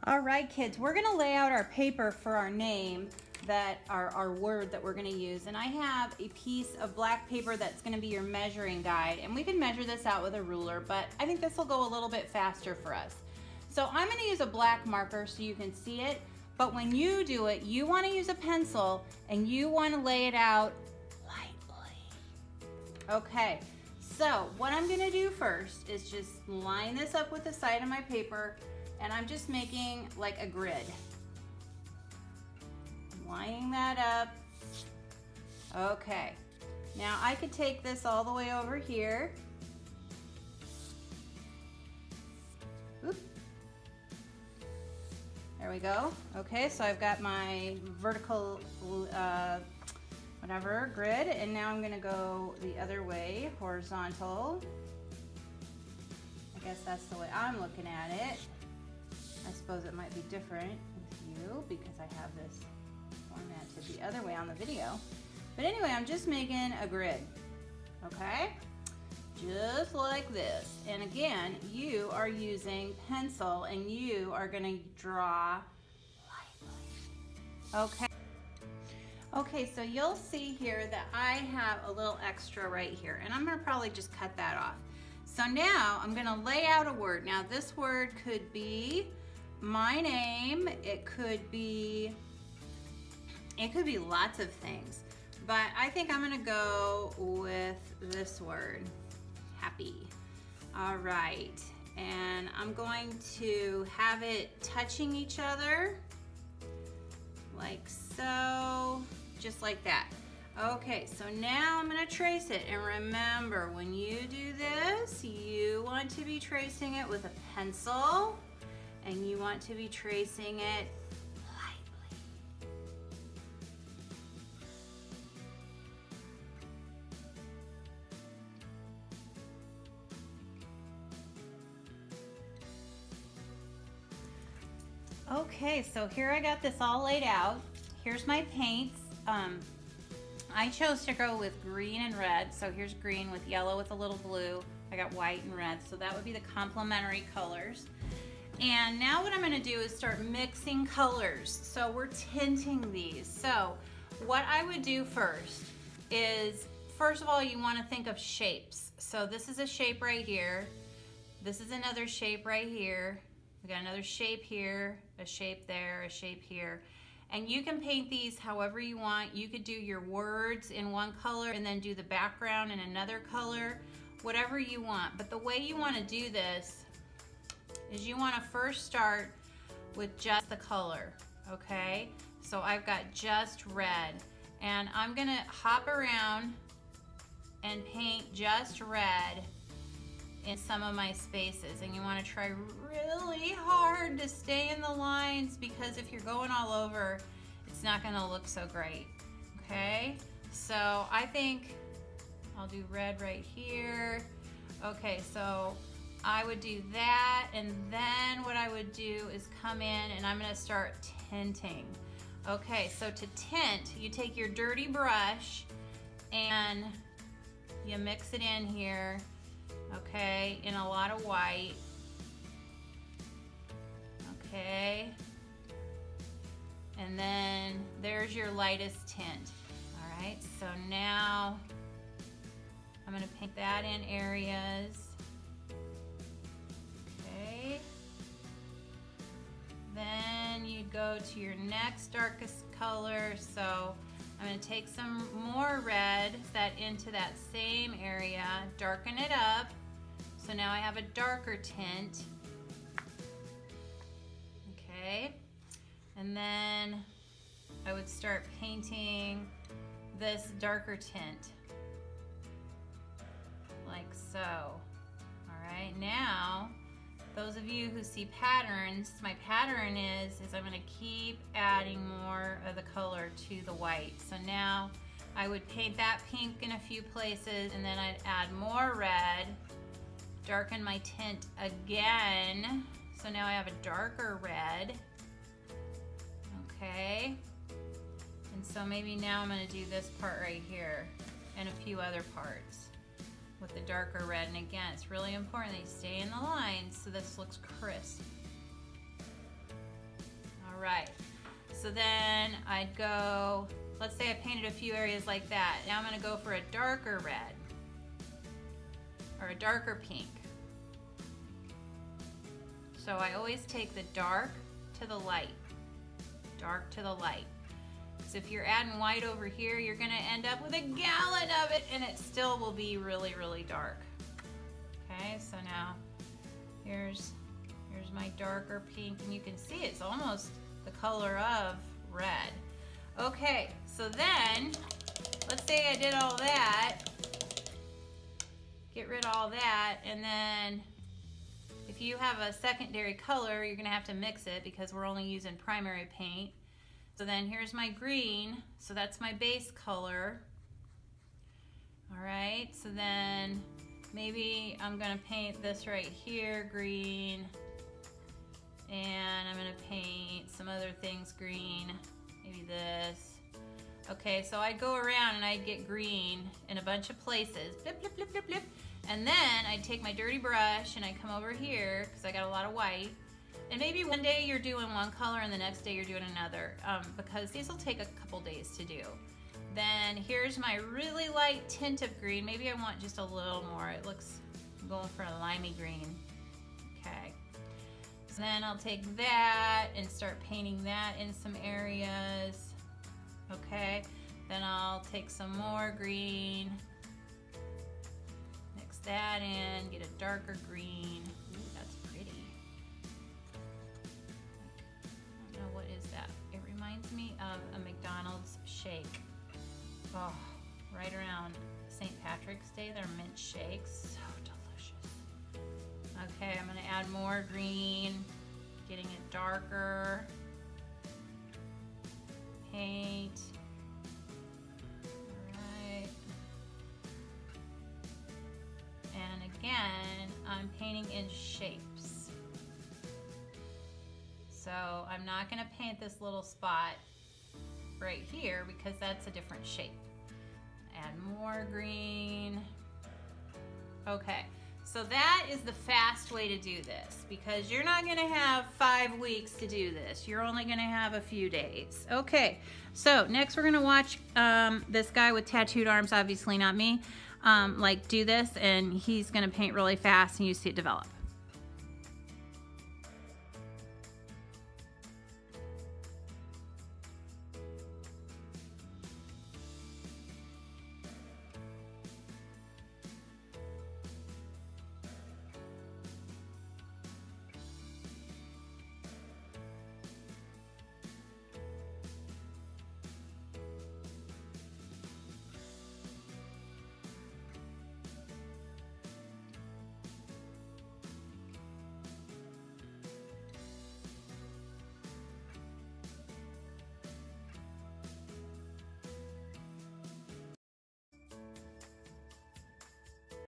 All right, kids, we're gonna lay out our paper for our name, that our word that we're gonna use. And I have a piece of black paper that's gonna be your measuring guide. And we can measure this out with a ruler, but I think this will go a little bit faster for us. So I'm gonna use a black marker so you can see it. But when you do it, you wanna use a pencil and you wanna lay it out lightly. Okay, so what I'm gonna do first is just line this up with the side of my paper, and I'm just making like a grid. Lining that up. Okay, now I could take this all the way over here. Oop. There we go. Okay, so I've got my vertical whatever grid, and now I'm gonna go the other way, horizontal. I guess that's the way I'm looking at it. I suppose it might be different with you because I have this formatted the other way on the video. But anyway, I'm just making a grid, okay? Just like this. And again, you are using pencil and you are gonna draw lightly. Okay. Okay, so you'll see here that I have a little extra right here, and I'm gonna probably just cut that off. So now I'm gonna lay out a word. Now this word could be my name, it could be lots of things, but I think I'm gonna go with this word, happy. All right, and I'm going to have it touching each other, like so, just like that. Okay, so now I'm gonna trace it, and remember, when you do this, you want to be tracing it with a pencil, and you want to be tracing it lightly. Okay, so here I got this all laid out. Here's my paints. I chose to go with green and red, so here's green with yellow with a little blue. I got white and red, so that would be the complementary colors. And now what I'm gonna do is start mixing colors. So we're tinting these. So what I would do first is, first of all, you wanna think of shapes. So this is a shape right here. This is another shape right here. We got another shape here, a shape there, a shape here. And you can paint these however you want. You could do your words in one color and then do the background in another color, whatever you want. But the way you wanna do this is you wanna first start with just the color, okay? So I've got just red, and I'm gonna hop around and paint just red in some of my spaces. And you wanna try really hard to stay in the lines, because if you're going all over, it's not gonna look so great, okay? So I think I'll do red right here. Okay, so I would do that, and then what I would do is come in and I'm gonna start tinting. Okay, so to tint, you take your dirty brush and you mix it in here, okay, in a lot of white, okay, and then there's your lightest tint. All right, so now I'm gonna paint that in areas. Then you go to your next darkest color. So I'm gonna take some more red, that into that same area, darken it up. So now I have a darker tint. Okay, and then I would start painting this darker tint, like so. All right, now, those of you who see patterns, my pattern is I'm gonna keep adding more of the color to the white. So now I would paint that pink in a few places, and then I'd add more red, darken my tint again. So now I have a darker red, okay? And so maybe now I'm gonna do this part right here and a few other parts with the darker red. And again, it's really important that you stay in the lines so this looks crisp. All right, so then I'd go, let's say I painted a few areas like that. Now I'm gonna go for a darker red or a darker pink. So I always take the dark to the light, dark to the light. So if you're adding white over here, you're gonna end up with a gallon of it and it still will be really, really dark. Okay, so now here's my darker pink, and you can see it's almost the color of red. Okay, so then, let's say I did all that, get rid of all that, and then if you have a secondary color, you're gonna have to mix it because we're only using primary paint. So then here's my green, so that's my base color. All right, so then maybe I'm gonna paint this right here green, and I'm gonna paint some other things green, maybe this. Okay, so I'd go around and I'd get green in a bunch of places, blip, blip, blip, blip, blip. And then I'd take my dirty brush and I'd come over here, because I got a lot of white, and maybe one day you're doing one color and the next day you're doing another, because these will take a couple days to do. Then here's my really light tint of green. Maybe I want just a little more. It looks, I'm going for a limey green. Okay. So then I'll take that and start painting that in some areas. Okay. Then I'll take some more green, mix that in, get a darker green. Ooh, that's pretty. I don't know, what is that? It reminds me of a McDonald's shake. Oh, right around St. Patrick's Day, their mint shakes, so delicious. Okay, I'm gonna add more green, getting it darker. Paint. All right. And again, I'm painting in shapes. So I'm not gonna paint this little spot right here because that's a different shape. Add more green. Okay, so that is the fast way to do this, because you're not gonna have 5 weeks to do this. You're only gonna have a few days. Okay, so next we're gonna watch this guy with tattooed arms, obviously not me, like do this, and he's gonna paint really fast and you see it develop.